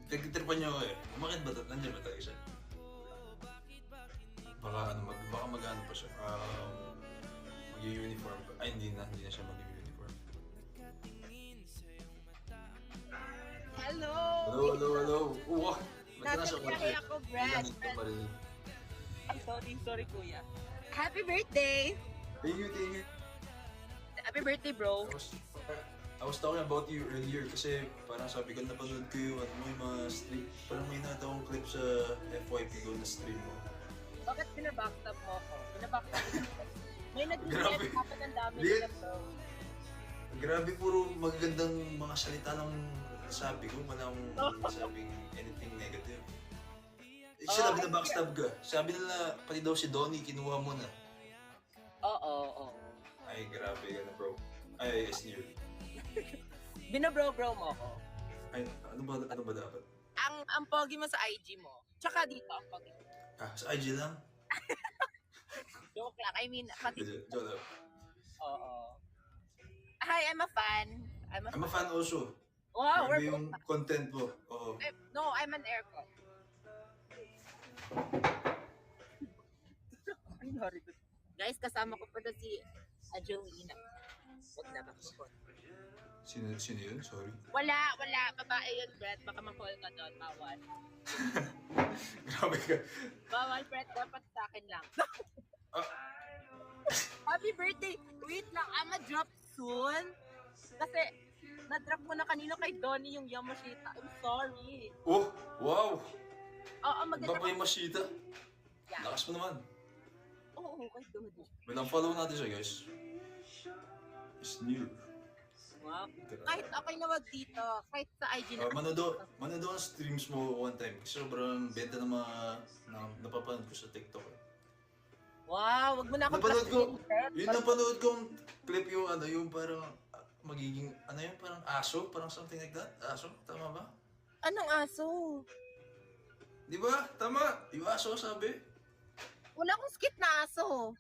Nagtitripan niyo ako eh. Umakit ba? Nandiyan ba talaga siya? Baka mag-ano pa siya. Mag-uniform pa. Ay, hindi na siya mag-uniform. Hello! Hello. Uwah! Ba't ka nasa kotse? ako, Brad. Ilanit ko pa rin. Ay, sorry, kuya. Happy birthday! Thank you. Happy birthday, bro. I was talking about you earlier kasi parang sabi ko napanood ko yung mga stream. Parang may nakita akong clip sa FYP ko na stream mo. Bakit pinabackstab mo ako? Pinabackstab mo. May Grabe. nag-DM ako ng dami Di- nila, bro. Grabe, puro magagandang mga salita ng sabi ko. Walang sabing anything negative. Sila binabackstab ka. Sabi nila, pati daw si Donnie, kinuha mo na. Oo. Ay, grabe ka na bro. Ay, SNU. Binabro mo ako. Ay, ano ba dapat? Ang pogi mo sa IG mo. Tsaka dito ang pogi. Sa IG lang? Joke lang. I mean, pati. Joke lang. Oo. Hi, I'm a fan. I'm a fan also. Wow, Grabe yung content mo. Oo. No, I'm an aircon. Ay, sorry. Guys, kasama ko pa si Angelina. Huwag na makikot. Sino yun? Sorry. Wala. Babae yun, Brett. Baka ma-call ka doon. Bawal. Grabe ka. Bawal, Brett. Dapat sa akin lang. Ah. Happy birthday! Wait lang, I'ma drop soon. Kasi, na-drop ko na kanina kay Donnie yung Yamashita. I'm sorry. Oh, wow! Oo, maganda. Iba pa yung Mashita. Yeah. Lakas mo naman. Oo, kay Donnie. Walang follow natin siya, guys. It's new. Wow. Kahit ako'y nawag dito, kahit sa IG na. Manood ang streams mo one time. Kasi sobrang benta ng mga napapanood ko sa TikTok. Wow, wag mo na ako Napanood kong clip yung parang magiging, parang aso? Parang something like that? Aso? Tama ba? Anong aso? Di ba? Tama! Yung aso sabi. Wala akong skit na aso.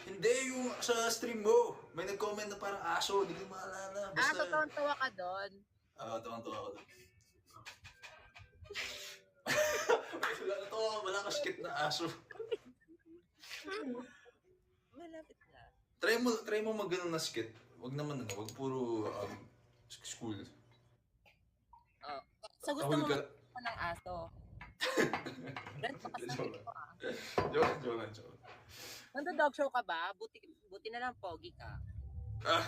Hindi, yung sa stream mo. May nag-comment na parang aso. Hindi ko maalala. Basta... Totoo ka doon. Tawang-tawa ako doon. Wala ka skit na aso. Malapit na. Try mo mag-ganun na skit. Wag naman wag puro school. So gusto mo ng aso? Brent, Joke ko ah. lang. Nando-dog show ka ba? Buti na lang pogi ka. Ah.